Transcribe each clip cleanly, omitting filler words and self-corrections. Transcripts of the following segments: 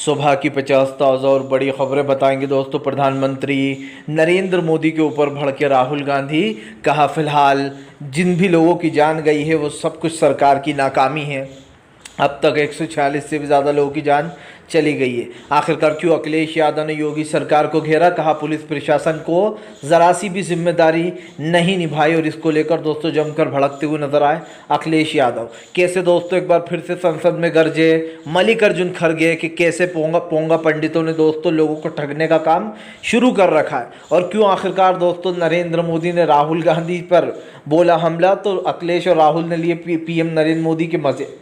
सुबह की 50 ताज़ा और बड़ी खबरें बताएंगे दोस्तों। प्रधानमंत्री नरेंद्र मोदी के ऊपर भड़के राहुल गांधी। कहा फिलहाल जिन भी लोगों की जान गई है वो सब कुछ सरकार की नाकामी है। अब तक 146 से भी ज़्यादा लोगों की जान चली गई है। आखिरकार क्यों अखिलेश यादव ने योगी सरकार को घेरा। कहा पुलिस प्रशासन को ज़रा सी भी जिम्मेदारी नहीं निभाई और इसको लेकर दोस्तों जमकर भड़कते हुए नजर आए अखिलेश यादव। कैसे दोस्तों एक बार फिर से संसद में गरजे मल्लिकार्जुन खड़गे कि कैसे पोंगा पोंगा पंडितों ने दोस्तों लोगों को ठगने का काम शुरू कर रखा है। और क्यों आखिरकार दोस्तों नरेंद्र मोदी ने राहुल गांधी पर बोला हमला तो अखिलेश और राहुल ने लिए पीएम नरेंद्र मोदी के मज़े।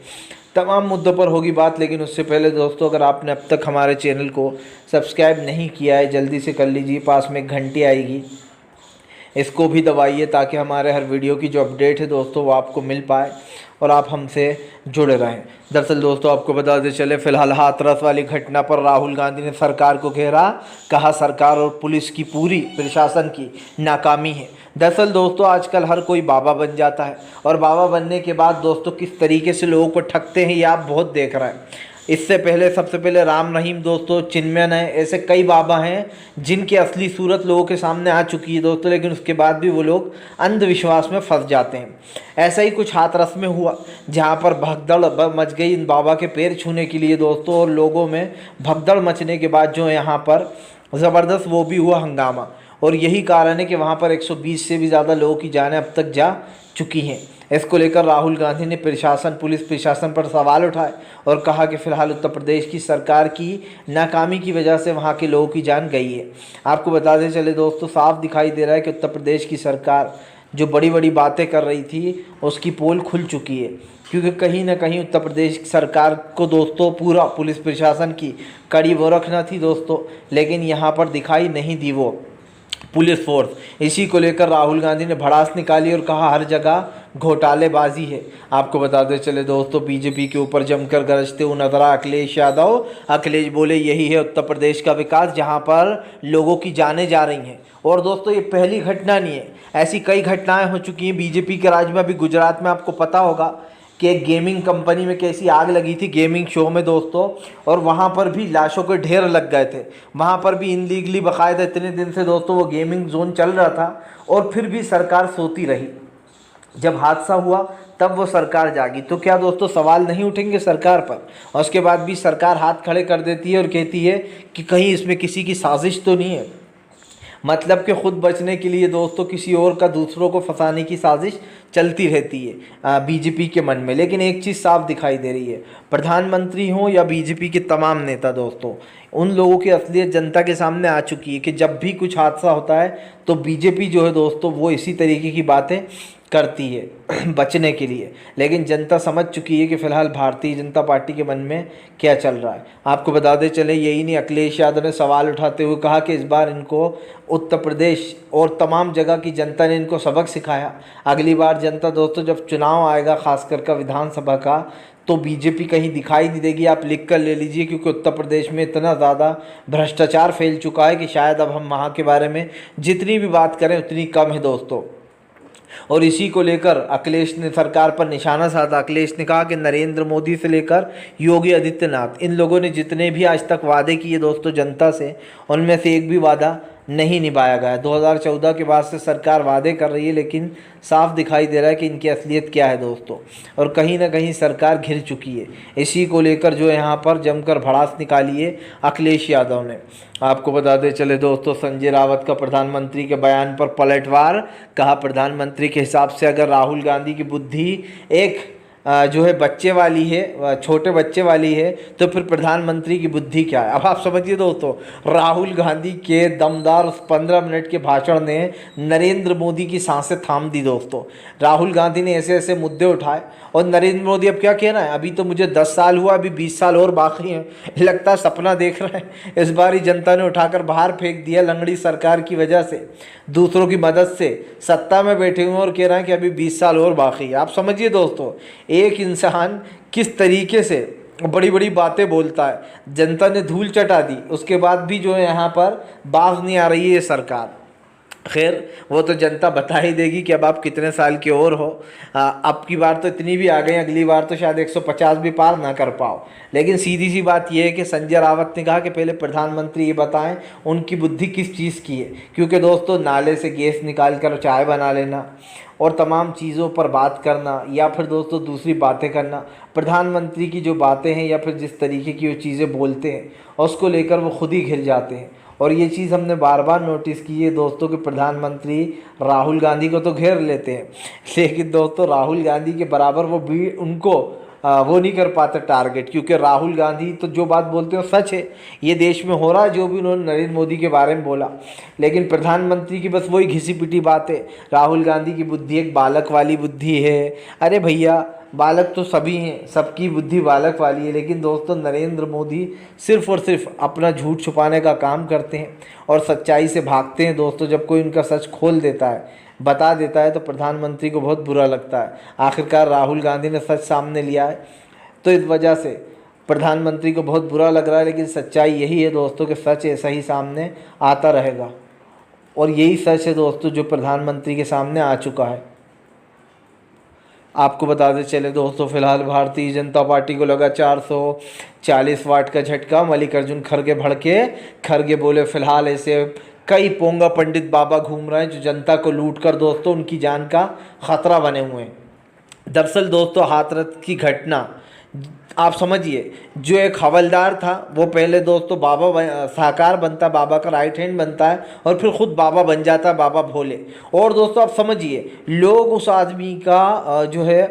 तमाम मुद्दों पर होगी बात, लेकिन उससे पहले दोस्तों अगर आपने अब तक हमारे चैनल को सब्सक्राइब नहीं किया है जल्दी से कर लीजिए। पास में एक घंटी आएगी, इसको भी दबाइए ताकि हमारे हर वीडियो की जो अपडेट है दोस्तों वो आपको मिल पाए और आप हमसे जुड़े रहें। दरअसल दोस्तों आपको बताते चले फिलहाल हाथरस वाली घटना पर राहुल गांधी ने सरकार को घेरा। कहा सरकार और पुलिस की पूरी प्रशासन की नाकामी है। दरअसल दोस्तों आजकल हर कोई बाबा बन जाता है और बाबा बनने के बाद दोस्तों किस तरीके से लोगों को ठगते हैं ये आप बहुत देख रहे हैं। इससे पहले सबसे पहले राम रहीम दोस्तों, चिन्मय है, ऐसे कई बाबा हैं जिनकी असली सूरत लोगों के सामने आ चुकी है दोस्तों, लेकिन उसके बाद भी वो लोग अंधविश्वास में फंस जाते हैं। ऐसा ही कुछ हाथरस में हुआ जहाँ पर भगदड़ मच गई इन बाबा के पैर छूने के लिए दोस्तों, और लोगों में भगदड़ मचने के बाद जो यहाँ पर ज़बरदस्त वो भी हुआ हंगामा। और यही कारण है कि वहाँ पर 120 से भी ज़्यादा लोगों की जानें अब तक जा चुकी हैं। इसको लेकर राहुल गांधी ने पुलिस प्रशासन पर सवाल उठाए और कहा कि फ़िलहाल उत्तर प्रदेश की सरकार की नाकामी की वजह से वहाँ के लोगों की जान गई है। आपको बताते चले दोस्तों साफ दिखाई दे रहा है कि उत्तर प्रदेश की सरकार जो बड़ी बड़ी बातें कर रही थी उसकी पोल खुल चुकी है, क्योंकि कहीं ना कहीं उत्तर प्रदेश सरकार को दोस्तों पूरा पुलिस प्रशासन की कड़ी वो रखना थी दोस्तों, लेकिन यहाँ पर दिखाई नहीं दी वो पुलिस फोर्स। इसी को लेकर राहुल गांधी ने भड़ास निकाली और कहा हर जगह घोटालेबाजी है। आपको बताते चले दोस्तों बीजेपी के ऊपर जमकर गरजते हुए नजर आए अखिलेश यादव। अखिलेश बोले यही है उत्तर प्रदेश का विकास जहां पर लोगों की जानें जा रही हैं। और दोस्तों ये पहली घटना नहीं है, ऐसी कई घटनाएं हो चुकी हैं बीजेपी के राज में। अभी गुजरात में आपको पता होगा कि एक गेमिंग कंपनी में कैसी आग लगी थी गेमिंग शो में दोस्तों, और वहाँ पर भी लाशों के ढेर लग गए थे। वहाँ पर भी इनलीगली बाकायदा इतने दिन से दोस्तों वो गेमिंग जोन चल रहा था और फिर भी सरकार सोती रही। जब हादसा हुआ तब वो सरकार जागी, तो क्या दोस्तों सवाल नहीं उठेंगे सरकार पर? और उसके बाद भी सरकार हाथ खड़े कर देती है और कहती है कि कहीं इसमें किसी की साजिश तो नहीं है। मतलब कि खुद बचने के लिए दोस्तों किसी और का दूसरों को फंसाने की साजिश चलती रहती है बीजेपी के मन में। लेकिन एक चीज़ साफ दिखाई दे रही है, प्रधानमंत्री हों या बीजेपी के तमाम नेता दोस्तों, उन लोगों की असलियत जनता के सामने आ चुकी है कि जब भी कुछ हादसा होता है तो बीजेपी जो है दोस्तों वो इसी तरीके की बातें करती है बचने के लिए। लेकिन जनता समझ चुकी है कि फ़िलहाल भारतीय जनता पार्टी के मन में क्या चल रहा है। आपको बताते चले यही नहीं, अखिलेश यादव ने सवाल उठाते हुए कहा कि इस बार इनको उत्तर प्रदेश और तमाम जगह की जनता ने इनको सबक सिखाया। अगली बार जनता दोस्तों जब चुनाव आएगा खासकर का विधानसभा का, तो बीजेपी कहीं दिखाई नहीं देगी। आप लिख कर ले लीजिए, क्योंकि उत्तर प्रदेश में इतना ज़्यादा भ्रष्टाचार फैल चुका है कि शायद अब हम वहाँ के बारे में जितनी भी बात करें उतनी कम है दोस्तों। और इसी को लेकर अखिलेश ने सरकार पर निशाना साधा। अखिलेश ने कहा कि नरेंद्र मोदी से लेकर योगी आदित्यनाथ, इन लोगों ने जितने भी आज तक वादे किए दोस्तों जनता से, उनमें से एक भी वादा नहीं निभाया गया। 2014 के बाद से सरकार वादे कर रही है, लेकिन साफ दिखाई दे रहा है कि इनकी असलियत क्या है दोस्तों, और कहीं ना कहीं सरकार घिर चुकी है। इसी को लेकर जो यहाँ पर जमकर भड़ास निकाली है अखिलेश यादव ने। आपको बताते चले दोस्तों संजय रावत का प्रधानमंत्री के बयान पर पलटवार। कहा प्रधानमंत्री के हिसाब से अगर राहुल गांधी की बुद्धि एक जो है बच्चे वाली है, छोटे बच्चे वाली है, तो फिर प्रधानमंत्री की बुद्धि क्या है? अब आप समझिए दोस्तों, राहुल गांधी के दमदार उस 15 मिनट के भाषण ने नरेंद्र मोदी की सांसें थाम दी दोस्तों। राहुल गांधी ने ऐसे ऐसे मुद्दे उठाए और नरेंद्र मोदी अब क्या कह रहा है, अभी तो मुझे 10 साल हुआ, अभी 20 साल और बाकी हैं। लगता है सपना देख रहे हैं। इस बार ही जनता ने उठाकर बाहर फेंक दिया लंगड़ी सरकार की वजह से, दूसरों की मदद से सत्ता में बैठे हुए और कह रहे हैं कि अभी 20 साल और बाकी है। आप समझिए दोस्तों एक इंसान किस तरीके से बड़ी बड़ी बातें बोलता है। जनता ने धूल चटा दी, उसके बाद भी जो है यहाँ पर बाज नहीं आ रही है ये सरकार। खैर वो तो जनता बता ही देगी कि अब आप कितने साल के और हो। अब की बार तो इतनी भी आ गई, अगली बार तो शायद 150 भी पार ना कर पाओ। लेकिन सीधी सी बात यह है कि संजय रावत ने कहा कि पहले प्रधानमंत्री ये बताएं उनकी बुद्धि किस चीज़ की है, क्योंकि दोस्तों नाले से गैस निकाल कर चाय बना लेना और तमाम चीज़ों पर बात करना या फिर दोस्तों दूसरी बातें करना, प्रधानमंत्री की जो बातें हैं या फिर जिस तरीके की वो चीज़ें बोलते हैं और उसको लेकर वो खुद ही घिर जाते हैं। और ये चीज़ हमने बार बार नोटिस की है दोस्तों कि प्रधानमंत्री राहुल गांधी को तो घेर लेते हैं, लेकिन दोस्तों राहुल गांधी के बराबर वो भी उनको वो नहीं कर पाते टारगेट, क्योंकि राहुल गांधी तो जो बात बोलते हैं सच है। ये देश में हो रहा है जो भी उन्होंने नरेंद्र मोदी के बारे में बोला, लेकिन प्रधानमंत्री की बस वही घिसी पिटी बात है। राहुल गांधी की बुद्धि एक बालक वाली बुद्धि है। अरे भैया बालक तो सभी हैं, सबकी बुद्धि बालक वाली है, लेकिन दोस्तों नरेंद्र मोदी सिर्फ और सिर्फ अपना झूठ छुपाने का काम करते हैं और सच्चाई से भागते हैं। दोस्तों जब कोई उनका सच खोल देता है, बता देता है, तो प्रधानमंत्री को बहुत बुरा लगता है। आखिरकार राहुल गांधी ने सच सामने लिया है, तो इस वजह से प्रधानमंत्री को बहुत बुरा लग रहा है, लेकिन सच्चाई यही है दोस्तों कि सच ऐसा ही सामने आता रहेगा। और यही सच है दोस्तों जो प्रधानमंत्री के सामने आ चुका है। आपको बताते चले दोस्तों, फिलहाल भारतीय जनता पार्टी को लगा 440 वाट का झटका। मल्लिकार्जुन खड़गे भड़के, खड़गे बोले फिलहाल ऐसे कई पोंगा पंडित बाबा घूम रहे हैं जो जनता को लूट कर दोस्तों उनकी जान का खतरा बने हुए हैं। दरअसल दोस्तों हाथरस की घटना आप समझिए, जो एक हवलदार था वो पहले दोस्तों साकार बनता, बाबा का राइट हैंड बनता है और फिर खुद बाबा बन जाता है, बाबा भोले। और दोस्तों आप समझिए लोग उस आदमी का जो है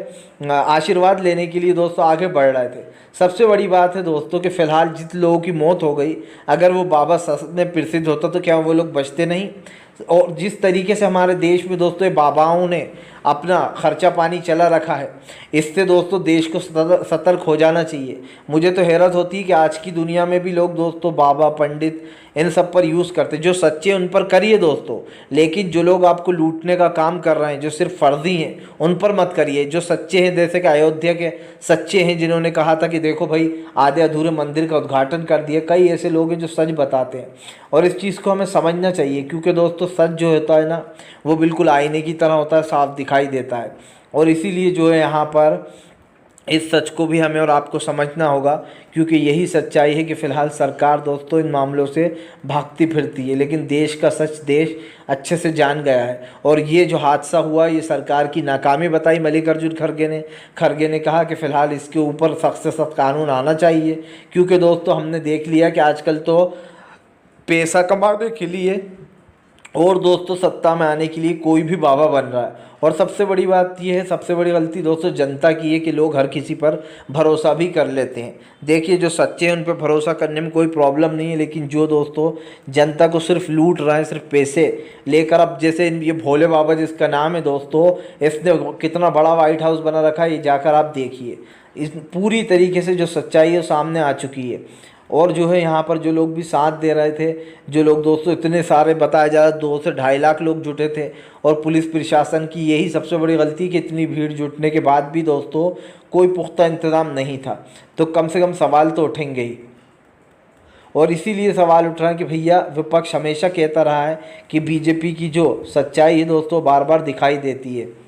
आशीर्वाद लेने के लिए दोस्तों आगे बढ़ रहे थे। सबसे बड़ी बात है दोस्तों कि फ़िलहाल जिन लोगों की मौत हो गई, अगर वो बाबा सच में प्रसिद्ध होता तो क्या वो लोग बचते नहीं। और जिस तरीके से हमारे देश में दोस्तों ये बाबाओं ने अपना खर्चा पानी चला रखा है, इससे दोस्तों देश को सतर्क हो जाना चाहिए। मुझे तो हैरत होती है कि आज की दुनिया में भी लोग दोस्तों बाबा पंडित इन सब पर यूज़ करते। जो सच्चे उन पर करिए दोस्तों, लेकिन जो लोग आपको लूटने का काम कर रहे हैं, जो सिर्फ फर्जी हैं, उन पर मत करिए। जो सच्चे हैं, जैसे कि अयोध्या के सच्चे हैं जिन्होंने कहा था कि देखो भाई आधे अधूरे मंदिर का उद्घाटन कर दिया, कई ऐसे लोग हैं जो सच बताते हैं और इस चीज़ को हमें समझना चाहिए, क्योंकि दोस्तों सच जो होता है ना वो बिल्कुल आईने की तरह होता है, साफ दिखाई देता है। और इसीलिए जो है यहाँ पर इस सच को भी हमें और आपको समझना होगा, क्योंकि यही सच्चाई है कि फ़िलहाल सरकार दोस्तों इन मामलों से भागती फिरती है, लेकिन देश का सच देश अच्छे से जान गया है। और ये जो हादसा हुआ ये सरकार की नाकामी बताई मल्लिकार्जुन खड़गे ने कहा कि फ़िलहाल इसके ऊपर सख्त से सख्त कानून आना चाहिए, क्योंकि दोस्तों हमने देख लिया कि आजकल तो पैसा कमाने के लिए और दोस्तों सत्ता में आने के लिए कोई भी बाबा बन रहा है। और सबसे बड़ी बात यह है, सबसे बड़ी गलती दोस्तों जनता की है कि लोग हर किसी पर भरोसा भी कर लेते हैं। देखिए जो सच्चे हैं उन पर भरोसा करने में कोई प्रॉब्लम नहीं है, लेकिन जो दोस्तों जनता को सिर्फ लूट रहे हैं, सिर्फ पैसे लेकर, अब जैसे ये भोले बाबा जिसका नाम है दोस्तों, इसने कितना बड़ा वाइट हाउस बना रखा है, ये जाकर आप देखिए। इस पूरी तरीके से जो सच्चाई है सामने आ चुकी है। और जो है यहाँ पर जो लोग भी साथ दे रहे थे, जो लोग दोस्तों इतने सारे बताया जा रहा है 2 से 2.5 लाख लोग जुटे थे, और पुलिस प्रशासन की यही सबसे बड़ी गलती कि इतनी भीड़ जुटने के बाद भी दोस्तों कोई पुख्ता इंतज़ाम नहीं था, तो कम से कम सवाल तो उठेंगे ही। और इसीलिए सवाल उठ रहा है कि भैया विपक्ष हमेशा कहता रहा है कि बीजेपी की जो सच्चाई है दोस्तों बार बार दिखाई देती है।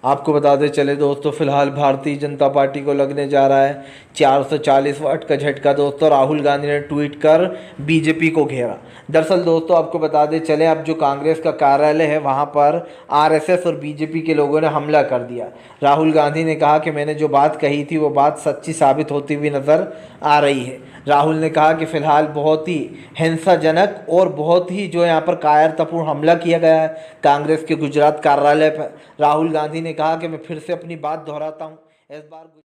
आपको बताते चले दोस्तों, फिलहाल भारतीय जनता पार्टी को लगने जा रहा है 440 वाट का झटका। दोस्तों राहुल गांधी ने ट्वीट कर बीजेपी को घेरा। दरअसल दोस्तों आपको बताते चले, अब जो कांग्रेस का कार्यालय है वहां पर आरएसएस और बीजेपी के लोगों ने हमला कर दिया। राहुल गांधी ने कहा कि मैंने जो बात कही थी वो बात सच्ची साबित होती हुई नज़र आ रही है। राहुल ने कहा कि फ़िलहाल बहुत ही हिंसाजनक और बहुत ही जो यहाँ पर कायरतापूर्ण हमला किया गया है कांग्रेस के गुजरात कार्यालय पर। राहुल गांधी ने कहा कि मैं फिर से अपनी बात दोहराता हूँ, इस बार